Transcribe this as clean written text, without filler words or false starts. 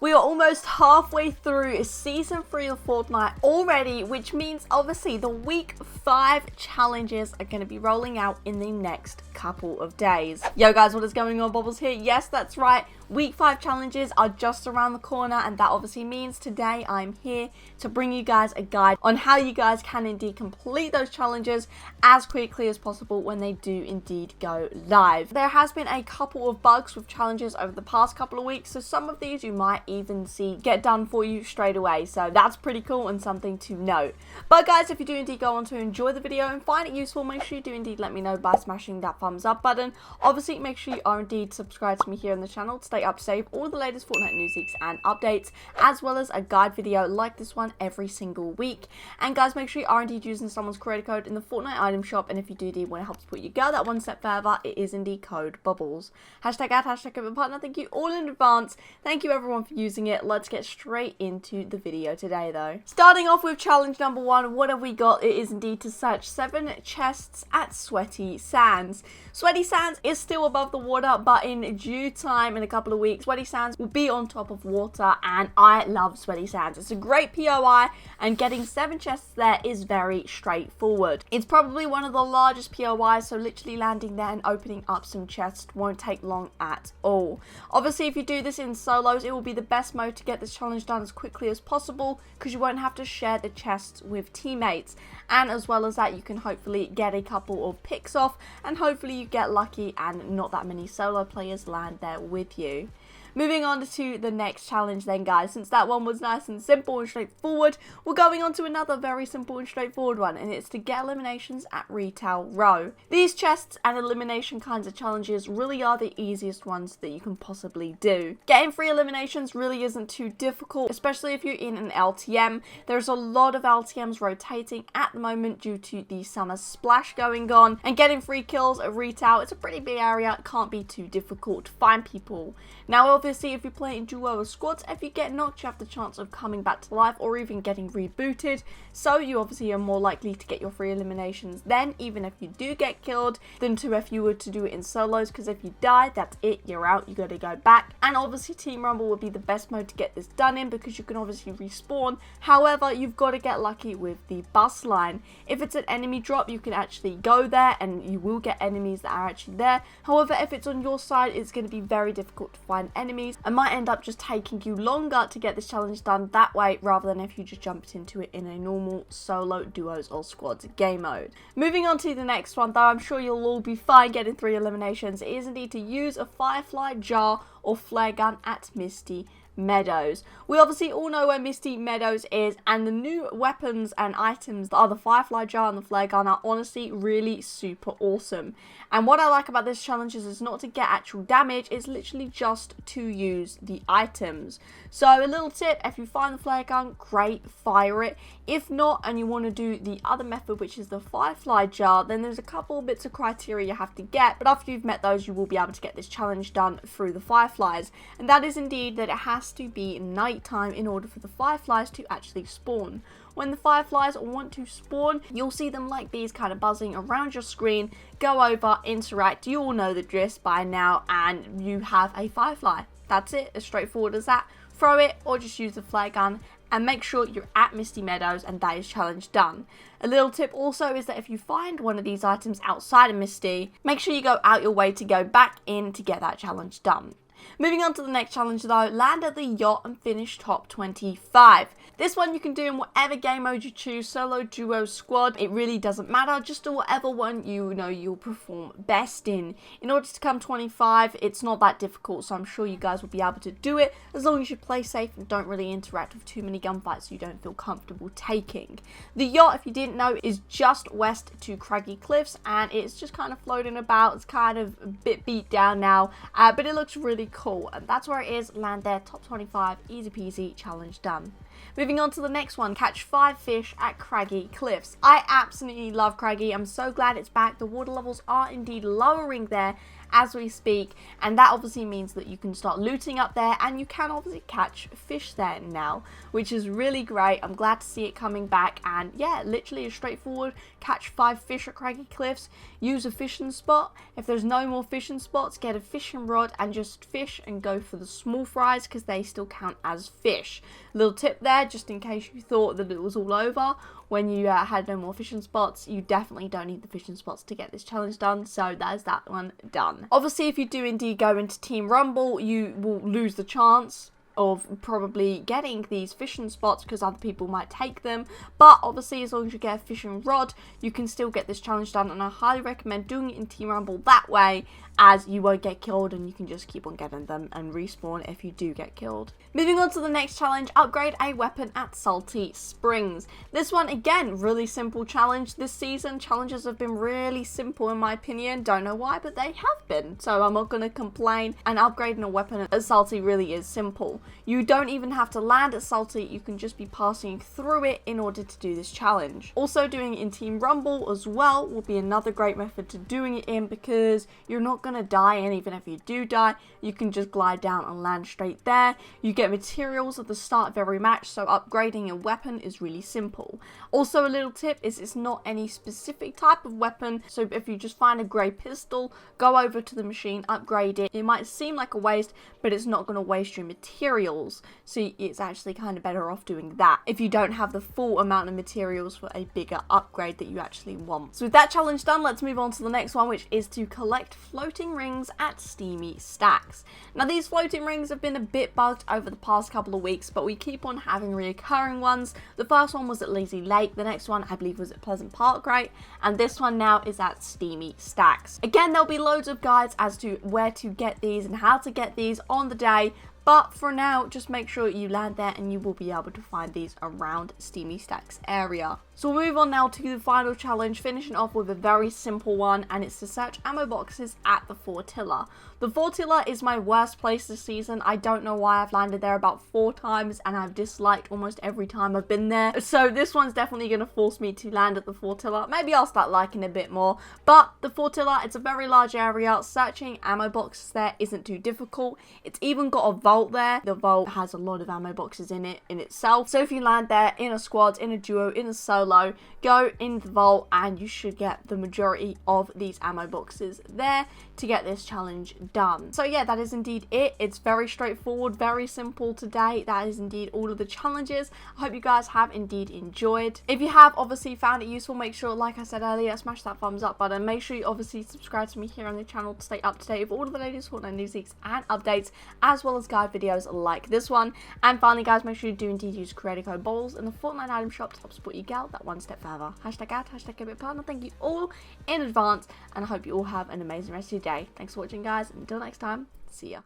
We are almost halfway through Season 3 of Fortnite already, which means obviously the Week 5 challenges are going to be rolling out in the next couple of days. Yo guys, what is going on? Bobblez here. Yes, that's right. Week 5 challenges are just around the corner, and that obviously means today I'm here to bring you guys a guide on how you guys can indeed complete those challenges as quickly as possible when they do indeed go live. There has been a couple of bugs with challenges over the past couple of weeks, so some of these you might even see get done for you straight away, so that's pretty cool and something to note. But guys, if you do indeed go on to enjoy the video and find it useful, make sure you do indeed let me know by smashing that thumbs up button. Obviously, make sure you are indeed subscribed to me here on the channel to stay up to date with all the latest Fortnite news leaks and updates, as well as a guide video like this one every single week. And guys, make sure you are indeed using someone's creator code in the Fortnite item shop, and if you do indeed want to help support your girl that one step further, it is indeed code Bobblez. Hashtag ad, hashtag of a partner. Thank you all in advance. Thank you everyone for using it. Let's get straight into the video today though. Starting off with challenge number 1, what have we got? It is indeed to search 7 chests at Sweaty Sands. Sweaty Sands is still above the water, but in due time, in a couple of weeks, Sweaty Sands will be on top of water, and I love Sweaty Sands. It's a great POI, and getting 7 chests there is very straightforward. It's probably one of the largest POIs, so literally landing there and opening up some chests won't take long at all. Obviously, if you do this in solos, it will be the best mode to get this challenge done as quickly as possible, because you won't have to share the chests with teammates, and as well as that, you can hopefully get a couple of picks off, and hopefully you get lucky and not that many solo players land there with you. Moving on to the next challenge then, guys. Since that one was nice and simple and straightforward, we're going on to another very simple and straightforward one, and it's to get eliminations at Retail Row. These chests and elimination kinds of challenges really are the easiest ones that you can possibly do. Getting free eliminations really isn't too difficult, especially if you're in an LTM. There's a lot of LTMs rotating at the moment due to the summer splash going on, and getting free kills at Retail, it's a pretty big area. It can't be too difficult to find people. Now obviously, if you play in duo or squads, if you get knocked, you have the chance of coming back to life or even getting rebooted, so you obviously are more likely to get your free eliminations then, even if you do get killed, than to if you were to do it in solos, because if you die, that's it, you're out, you gotta go back. And obviously Team Rumble would be the best mode to get this done in, because you can obviously respawn. However, you've got to get lucky with the bus line. If it's an enemy drop, you can actually go there and you will get enemies that are actually there. However, if it's on your side, it's going to be very difficult to find enemies, and might end up just taking you longer to get this challenge done that way, rather than if you just jumped into it in a normal solo, duos or squads game mode. Moving on to the next one though, I'm sure you'll all be fine getting 3 eliminations. It is indeed to use a FireFly jar or flare gun at Misty Meadows. We obviously all know where Misty Meadows is, and the new weapons and items that are the FireFly jar and the flare gun are honestly really super awesome. And what I like about this challenge is it's not to get actual damage, it's literally just to use the items. So a little tip, if you find the flare gun, great, fire it. If not, and you want to do the other method, which is the FireFly jar, then there's a couple bits of criteria you have to get, but after you've met those, you will be able to get this challenge done through the FireFlys. And that is indeed that it has to be nighttime in order for the FireFlys to actually spawn. When the FireFlys want to spawn, you'll see them like bees kind of buzzing around your screen, go over, interact, you all know the gist by now, and you have a FireFly. That's it, as straightforward as that. Throw it or just use the flare gun, and make sure you're at Misty Meadows, and that is challenge done. A little tip also is that if you find one of these items outside of Misty, make sure you go out your way to go back in to get that challenge done. Moving on to the next challenge though, land at the Yacht and finish top 25. This one you can do in whatever game mode you choose, solo, duo, squad, it really doesn't matter, just do whatever one you know you'll perform best in. In order to come 25, it's not that difficult, so I'm sure you guys will be able to do it, as long as you play safe and don't really interact with too many gunfights you don't feel comfortable taking. The Yacht, if you didn't know, is just west to Craggy Cliffs, and it's just kind of floating about. It's kind of a bit beat down now, but it looks really cool, and that's where it is. Land there, top 25, easy peasy, challenge done. Moving on to the next one, catch 5 fish at Craggy Cliffs. I absolutely love Craggy. I'm so glad it's back. The water levels are indeed lowering there, as we speak, and that obviously means that you can start looting up there, and you can obviously catch fish there now, which is really great. I'm glad to see it coming back, and yeah, literally a straightforward catch 5 fish at Craggy Cliffs, use a fishing spot. If there's no more fishing spots, get a fishing rod and just fish and go for the small fries because they still count as fish. Little tip there, just in case you thought that it was all over when you had no more fishing spots. You definitely don't need the fishing spots to get this challenge done, so there's that one done. Obviously, if you do indeed go into Team Rumble, you will lose the chance of probably getting these fishing spots because other people might take them, but obviously as long as you get a fishing rod, you can still get this challenge done, and I highly recommend doing it in Team Rumble that way, as you won't get killed and you can just keep on getting them and respawn if you do get killed. Moving on to the next challenge, upgrade a weapon at Salty Springs. This one, again, really simple challenge. This season, challenges have been really simple in my opinion. Don't know why, but they have been. So I'm not going to complain, and upgrading a weapon at Salty really is simple. You don't even have to land at Salty, you can just be passing through it in order to do this challenge. Also, doing it in Team Rumble as well will be another great method to doing it in, because you're not going to die, and even if you do die, you can just glide down and land straight there. You get materials at the start of every match, so upgrading a weapon is really simple. Also, a little tip is it's not any specific type of weapon, so if you just find a grey pistol, go over to the machine, upgrade it. It might seem like a waste, but it's not going to waste your materials, so it's actually kind of better off doing that if you don't have the full amount of materials for a bigger upgrade that you actually want. So with that challenge done, let's move on to the next one, which is to collect floating rings at Steamy stacks. Now, these floating rings have been a bit bugged over the past couple of weeks, but we keep on having reoccurring ones. The first one was at Lazy Lake, the next one I believe was at Pleasant Park, right? And this one now is at Steamy stacks. Again, there'll be loads of guides as to where to get these and how to get these on the day, but for now, just make sure you land there and you will be able to find these around Steamy Stacks area. So we'll move on now to the final challenge, finishing off with a very simple one, and it's to search ammo boxes at the Fortilla. The Fortilla is my worst place this season. I don't know why. I've landed there about 4 times and I've disliked almost every time I've been there. So this one's definitely going to force me to land at the Fortilla. Maybe I'll start liking it a bit more. But the Fortilla, it's a very large area. Searching ammo boxes there isn't too difficult. It's even got a vault there. The vault has a lot of ammo boxes in it in itself. So if you land there in a squad, in a duo, in a solo, go in the vault and you should get the majority of these ammo boxes there to get this challenge done. So yeah, that is indeed it. It's very straightforward, very simple today. That is indeed all of the challenges. I hope you guys have indeed enjoyed. If you have obviously found it useful, make sure, like I said earlier, smash that thumbs up button. Make sure you obviously subscribe to me here on the channel to stay up to date with all of the latest Fortnite news leaks and updates, as well as guide videos like this one. And finally, guys, make sure you do indeed use creator code Bobblez in the Fortnite item shop to help support your gal that one step further. Hashtag ad, hashtag a bit partner. Thank you all in advance, and I hope you all have an amazing rest of your day. Thanks for watching, guys. Until next time, see ya.